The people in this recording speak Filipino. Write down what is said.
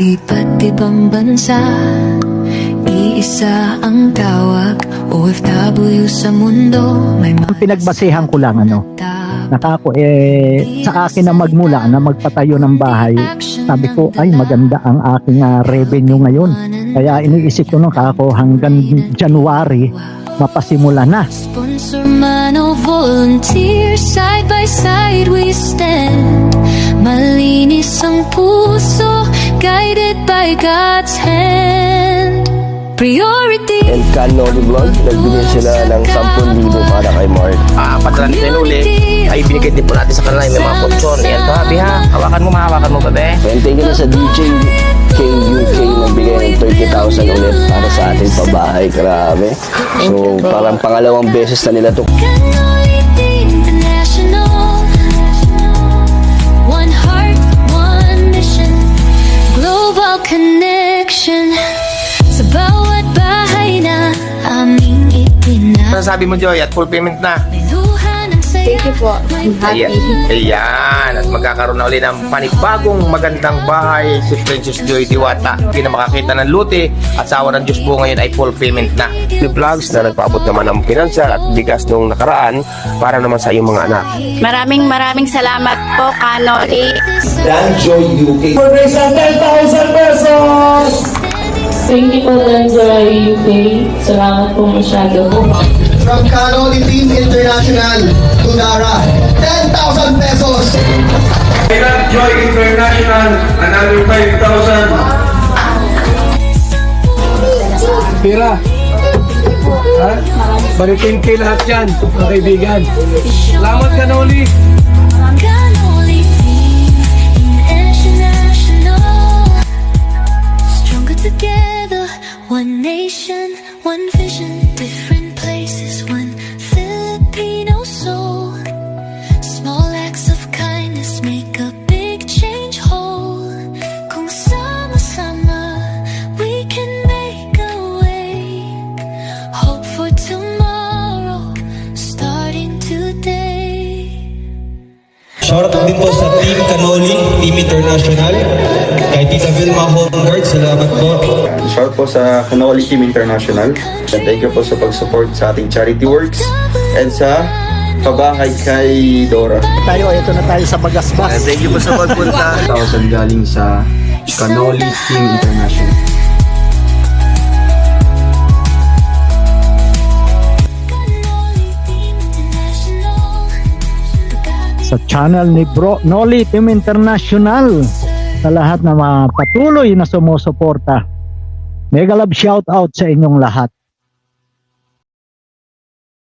iba't ibang bansa, iisa ang tawag, OFW sa mundo. May Ang pinagbasehan ko lang nakako sa akin na magmula na magpatayo ng bahay, sabi ko ay maganda ang aking revenue ngayon, kaya iniisip ko nung kako hanggang January mapasimula na. Sponsor man o volunteer, side by side we stand. Malinis ang puso, guided by God's hand. Priority. And Canoli Vlog, nagbigay sila ng 10,000 para kay Mark. Patalan din uli. Ay, binigay din po natin sa kanila yung mga potsyon. Yan to, habi ha. Hawakan mo, mahawakan mo ba, be? And thank you na sa DJ KUK, nagbigay ng 30,000 ulit para sa ating pabahay. Grabe. So, parang pangalawang beses na nila to. Canoli International. One heart, one mission. Global connection. Sa bawat bahay na aming ipinag. Ano sabi mo, Joy? At full payment na. Thank you po. I'm happy. Ayan. At magkakaroon na ulit ng panibagong magandang bahay si Princess Joy Diwata. Hindi na makakita ng luti at sa awa ng Diyos po ngayon ay full payment na. The vlogs na nagpaabot naman ng pinansyal at bigas nung nakaraan para naman sa iyong mga anak. Maraming salamat po, Canoli. Dan Joy UK. For raise ng 10,000 pesos! Thank you po, Danjoy UK. Salamat po masyado po. From Canoli Team International to Dara, 10,000 pesos! Dan Joy International, another 5,000. Pira. Ha? Baritin kay lahat yan, mga kaibigan. Salamat, Canoli. Canoli Team International. Stronger together, one nation, one vision, different places, one Filipino soul. Small acts of kindness make a big change whole. Kung sama-sama, we can make a way. Hope for tomorrow, starting today. Shoutout din po sa Team Canoli, Team International. Kay Tita Vilma Homeguard, salamat po. Shout po sa Canoli Team International. And thank you po sa pag-support sa ating charity works and sa pabahay kay Dora. Ito na tayo sa Bagasbas. Thank you po sa pagpunta. 1,000 galing sa Canoli Team International. Sa channel ni Bro Noli Team International, sa lahat na mga patuloy na sumusuporta. Mega love shout out sa inyong lahat.